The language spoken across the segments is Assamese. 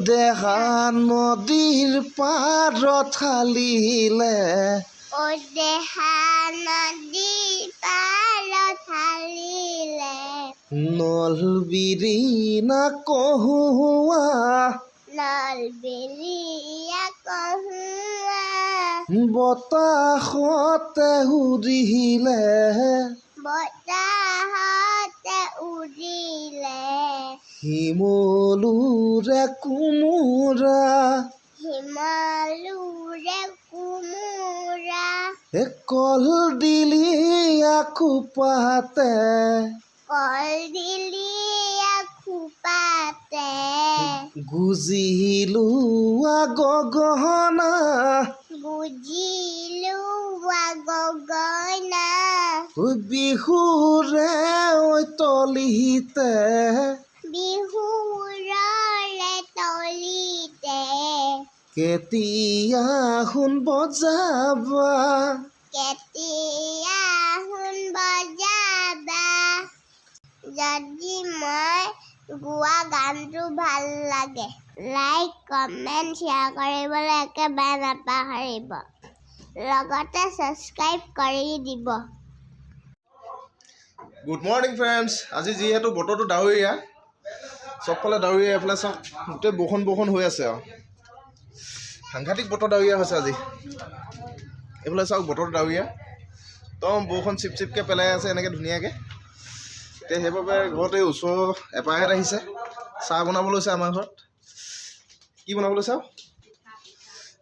দেহা নদীৰ পাৰত হালিলে দেহা নদীৰ পাৰত হালিলে নলবিৰি না কহুৱা নলবেলিয়া কহুৱা বতাহতে উৰিলে বতাহতে উৰিলে শিমলুৰে কোমোৰা হিমালুৰে কোমোৰা কলডিলি খোপাতে কলডিলিয়া খোপাতে গুজিলো গগনা বুজিলো গগনা বিহুৰে তলিতে বিহুৰলে তলিতে কেতিয়া সোণ বজাবা কেতিয়া সোণ বজাবা যদি মই গোৱা গানটো ভাল লাগে লাইক কমেণ্ট শ্বেয়াৰ কৰিবলৈ একেবাৰে নাপাহৰিব লগতে ছাবস্ক্ৰাইব কৰি দিব গুড মৰ্ণিং ফ্ৰেণ্ডছ আজি যিহেতু বতৰটো ডাৱৰীয়া চবফালে ডাৱৰীয়া এইফালে চাওক গোটেই বৰষুণ হৈ আছে আৰু সাংঘাতিক বতৰ ডাৱৰীয়া হৈছে আজি এইফালে চাওক বতৰটো ডাৱৰীয়া একদম বৰষুণ চিপ চিপকৈ পেলাই আছে এনেকৈ ধুনীয়াকৈ এতিয়া সেইবাবে ঘৰত এই ওচৰৰ এপাহেঁত আহিছে চাহ বনাব লৈছে আমাৰ ঘৰত কি বনাব লৈছে আৰু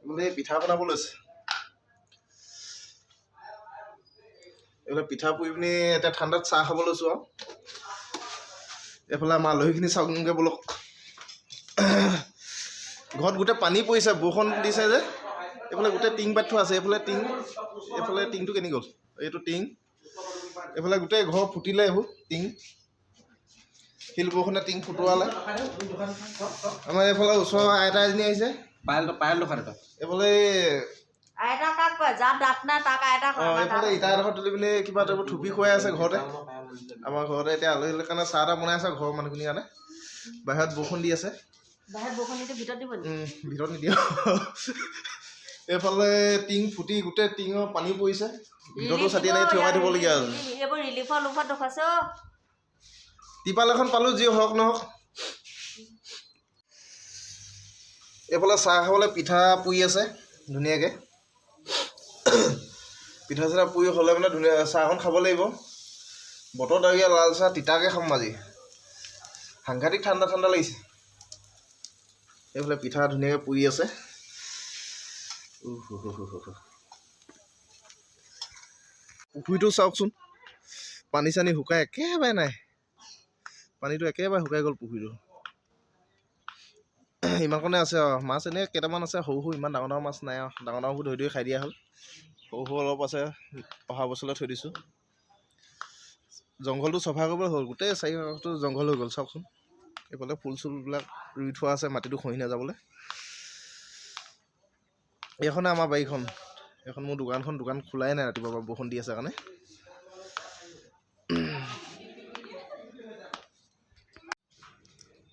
বোলে পিঠা বনাব লৈছে এইফালে পিঠা পুৰি পিনি এতিয়া ঠাণ্ডাত চাহ খাব লৈছোঁ আৰু এইফালে আমাৰ আলহীখিনি চাওকগৈ বলক ঘৰত গোটেই পানী পৰিছে বৰষুণ দিছে যে এইফালে গোটেই টিং পাতি থোৱা আছে এইফালে টিংটো কেনি গ'ল এইটো টিং এইফালে গোটেই ঘৰ ফুটিলে এইবোৰ টিং শিল বৰষুণে টিং ফুটোৱালে আমাৰ এইফালে ওচৰৰ আইতা এজনী আহিছে এইফালে এইফালে ইটা এডোখৰ তুলি পিনি কিবা এইবোৰ থুপি খুৱাই আছে ঘৰতে আমাৰ ঘৰতে এতিয়া আলহীৰ কাৰণে চাহ এটা বনাই আছে ঘৰৰ মানুহখিনিৰ কাৰণে বাহিৰত বৰষুণ দি আছে ভিতৰত নিদিয়ে এইফালে টিং ফুটি গোটেই টিঙৰ পানী পৰিছে ভিতৰতো ছাতি এনেকৈ থিয়মাই থ'বলগীয়া আছে টিপাল এখন পালোঁ যি হওক নহওক এইফালে চাহ খাবলৈ পিঠা পুৰি আছে ধুনীয়াকৈ পিঠা চিঠা পুৰি হ'লে মানে ধুনীয়া চাহখন খাব লাগিব বতৰ ডাৱৰীয়া লাল চাহ তিতাকৈ খাম আজি সাংঘাতিক ঠাণ্ডা ঠাণ্ডা লাগিছে এইফালে পিঠা ধুনীয়াকৈ পুৰি আছে পুখুৰীটো চাওকচোন পানী চানী শুকাই একেবাৰে নাই পানীটো একেবাৰে শুকাই গ'ল পুখুৰীটো ইমানকণে আছে আৰু মাছ এনেই কেইটামান আছে সৰু সৰু ইমান ডাঙৰ ডাঙৰ মাছ নাই আৰু ডাঙৰ ডাঙৰবোৰ ধৰি ধৰি খাই দিয়া হ'ল সৰু সৰু অলপ আছে অহা বছৰলৈ থৈ দিছোঁ জংঘলটো চফা কৰিবলৈ হ'ল গোটেই চাৰিওকাষটো জংঘল হৈ গ'ল চাওকচোন এইফালে ফুল চুলবিলাক ৰুই থোৱা আছে মাটিটো খহি নাযাবলৈ এইখনে আমাৰ বাৰীখন এইখন মোৰ দোকান খোলাই নাই ৰাতিপুৱাৰ পৰা বৰষুণ দি আছে কাৰণে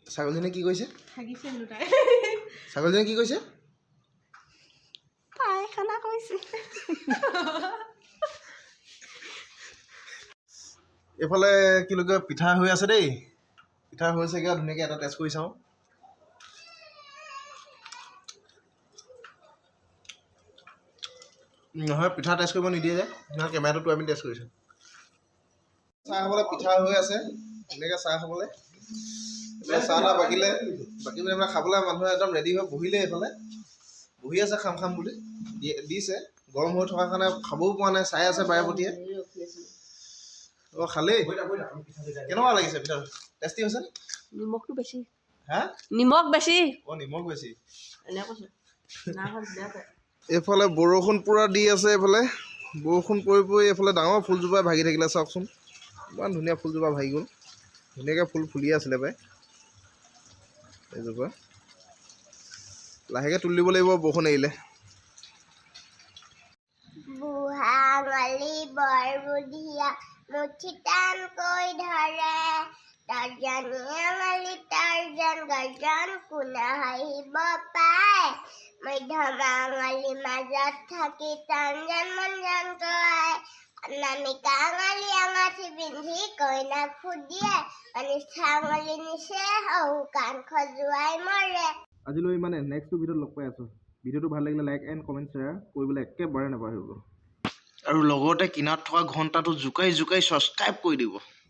ছাগলীজনীয়ে কি কৈছে ছাগলীজনীয়ে কি কৈছে পায়খানা কৈছে এইফালে কি বুলি কয় পিঠা হৈ আছে দেই পিঠা হৈছেগৈ ধুনীয়াকৈ এটা টেষ্ট কৰি চাওঁ নহয় পিঠা টেষ্ট কৰিব নিদিয়ে যে নহয় কেমেৰাটো আমি টেষ্ট কৰিছোঁ চাহ খাবলৈ পিঠা হৈ আছে ধুনীয়াকৈ চাহ খাবলৈ চাহ তাহ বাকিলে এইবিলাক খাবলৈ মানুহে একদম ৰেডি হৈ বহিলে এইফালে বহি আছে খাম বুলি দিছে গৰম হৈ থকাৰ কাৰণে খাবও পোৱা নাই চাই আছে বাৰে পতিয়ে খালেই কেনেকুৱা লাগিছে পিঠা টেষ্টি হৈছে নিমখটো বেছি হা নিমখ বেছি নিমখ বেছি এইফালে বৰষুণ পূৰা দি আছে এইফালে বৰষুণ পৰি এইফালে ডাঙৰ ফুলজোপা ভাগি থাকিলে চাওকচোন ইমান ধুনীয়া ফুলজোপা ভাগি গ'ল ধুনীয়াকৈ ফুল ফুলি আছিলে পাই এইজোপা লাহেকৈ তুলি দিব লাগিব বৰষুণ এৰিলে বুঢ়াঙালী বৰবুঢ়ীয়া মুঠি টানকৈ ধৰে তৰ্জনীয়ে মালি তাৰ তৰ্জন গৰ্জন কোনে হাঁহিব পায় মধ্যমা আঙুলি মাজত থাকি তঞ্জন মঞ্জন কয় অনামিকা আঙুলি আঙুঠি পিন্ধি কইনাক ফুদিয়ে অনিষ্ঠা আঙুলি নিচে শহু কাণ খজুৱাই মৰে আজিলৈ ইমানে নেক্সট ভিডিঅ'ত লগ পাই আছোঁ ভিডিঅ'টো ভাল লাগিলে লাইক এণ্ড কমেণ্ট শ্বেয়াৰ কৰিবলৈ একেবাৰে নাপাহৰিব আৰু লগতে কিনাৰত থকা ঘণ্টাটো জোকাই জোকাই ছাবস্ক্ৰাইব কৰি দিব